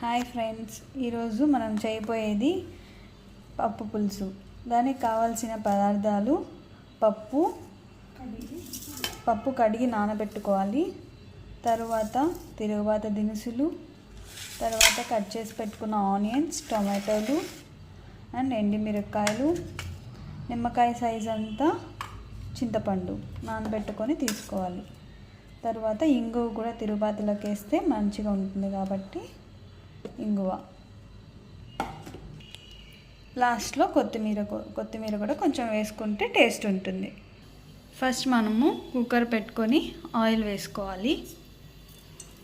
Hi friends, ఈరోజు మనం చేయబోయేది పప్పు పులుసు. దానికి కావాల్సిన పదార్థాలు: పప్పు కడిగి నానబెట్టుకోవాలి, తర్వాత తిరుగుబాత దినుసులు, తర్వాత కట్ చేసి పెట్టుకున్న ఆనియన్స్, టొమాటోలు అండ్ ఎండుమిరపకాయలు, నిమ్మకాయ సైజ్ అంతా చింతపండు నానబెట్టుకొని తీసుకోవాలి. తర్వాత ఇంగువ కూడా తిరుగుబాతలోకి వేస్తే మంచిగా ఉంటుంది కాబట్టి ఇంగువ, లాస్ట్లో కొత్తిమీర కూడా కొంచెం వేసుకుంటే టేస్ట్ ఉంటుంది. ఫస్ట్ మనము కుక్కర్ పెట్టుకొని ఆయిల్ వేసుకోవాలి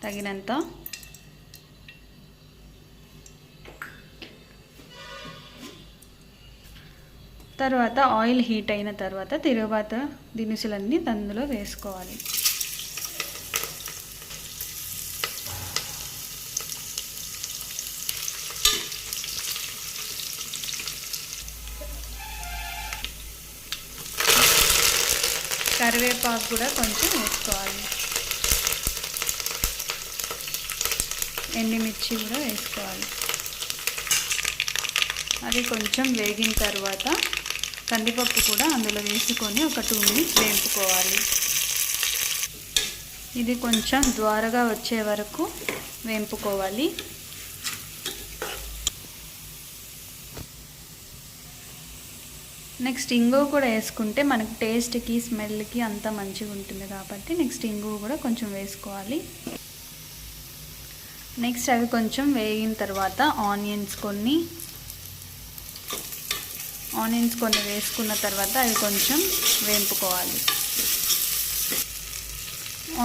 తగినంత. తర్వాత ఆయిల్ హీట్ అయిన తర్వాత తిరుగుబాత దినుసులన్నీ అందులో వేసుకోవాలి. కరివేపాకు కూడా కొంచెం వేసుకోవాలి. ఎండుమిర్చి కూడా వేసుకోవాలి. అది కొంచెం వేగిన తర్వాత కందిపప్పు కూడా అందులో వేసుకొని ఒక 2 మినిట్స్ వేపుకోవాలి. ఇది కొంచెం ద్వారగా వచ్చే వరకు వేపుకోవాలి. నెక్స్ట్ ఇంగువ కూడా వేసుకుంటే మనకి టేస్ట్కి స్మెల్కి అంతా మంచిగా ఉంటుంది కాబట్టి నెక్స్ట్ ఇంగువ కూడా కొంచెం వేసుకోవాలి. నెక్స్ట్ అవి కొంచెం వేగిన తర్వాత ఆనియన్స్ కొన్ని వేసుకున్న తర్వాత అవి కొంచెం వేపుకోవాలి.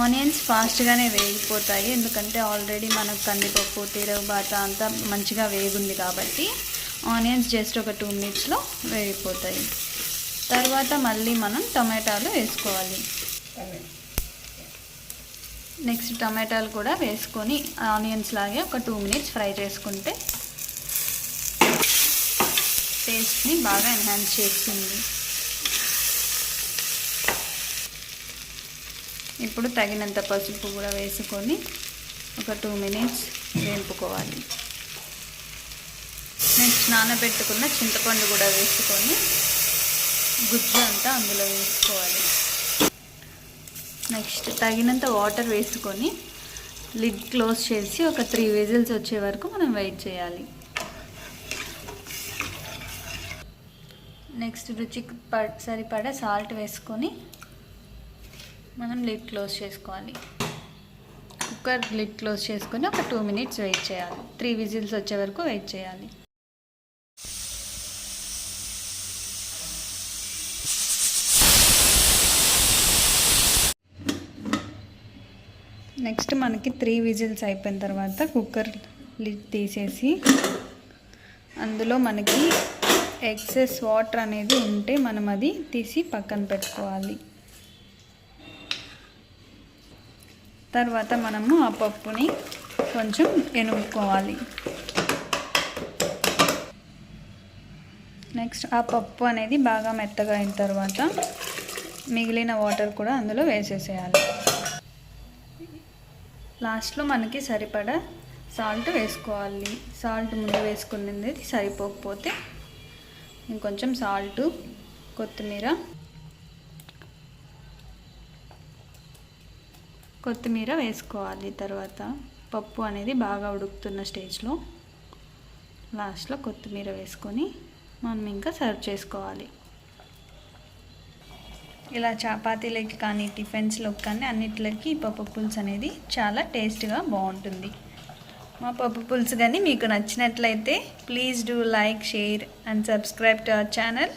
ఆనియన్స్ ఫాస్ట్గానే వేగిపోతాయి, ఎందుకంటే ఆల్రెడీ మనకు కందిపప్పు తిరుగుబాత అంతా మంచిగా వేగుంది కాబట్టి ఆనియన్స్ జస్ట్ ఒక 2 మినిట్స్లో వేగిపోతాయి. తర్వాత మళ్ళీ మనం టమాటాలు వేసుకోవాలి. నెక్స్ట్ టమాటాలు కూడా వేసుకొని ఆనియన్స్ లాగే ఒక 2 మినిట్స్ ఫ్రై చేసుకుంటే టేస్ట్ని బాగా ఎన్హాన్స్ చేస్తుంది. ఇప్పుడు తగినంత పసుపు కూడా వేసుకొని ఒక 2 మినిట్స్ వేపుకోవాలి. నెక్స్ట్ నానబెట్టుకున్న చింతపండు కూడా వేసుకొని గుజ్జు అంతా అందులో వేసుకోవాలి. నెక్స్ట్ తగినంత వాటర్ వేసుకొని లిడ్ క్లోజ్ చేసి ఒక 3 విజిల్స్ వచ్చే వరకు మనం వెయిట్ చేయాలి. నెక్స్ట్ రుచికి సరిపడా సాల్ట్ వేసుకొని మనం లిడ్ క్లోజ్ చేసుకోవాలి. కుక్కర్ లిడ్ క్లోజ్ చేసుకొని ఒక 2 మినిట్స్ వెయిట్ చేయాలి. 3 విజిల్స్ వచ్చే వరకు వెయిట్ చేయాలి. నెక్స్ట్ మనకి 3 విజిల్స్ అయిపోయిన తర్వాత కుక్కర్ లిడ్ తీసేసి అందులో మనకి ఎక్సెస్ వాటర్ అనేది ఉంటే మనం అది తీసి పక్కన పెట్టుకోవాలి. తర్వాత మనము ఆ పప్పుని కొంచెం ఎనుపుకోవాలి. నెక్స్ట్ ఆ పప్పు అనేది బాగా మెత్తగా అయిన తర్వాత మిగిలిన వాటర్ కూడా అందులో వేసేసేయాలి. లాస్ట్లో మనకి సరిపడా సాల్ట్ వేసుకోవాలి. సాల్ట్ ముందు వేసుకున్నది సరిపోకపోతే ఇంకొంచెం సాల్ట్, కొత్తిమీర వేసుకోవాలి. తర్వాత పప్పు అనేది బాగా ఉడుకుతున్న స్టేజ్లో లాస్ట్లో కొత్తిమీర వేసుకొని మనం ఇంకా సర్వ్ చేసుకోవాలి. ఇలా చపాతీలకి కానీ టిఫిన్స్లోకి కానీ అన్నిట్లకి పప్పు పులుసు అనేది చాలా టేస్ట్గా బాగుంటుంది. మా పప్పు పులుసు కానీ మీకు నచ్చినట్లయితే please do like, share and subscribe to our channel.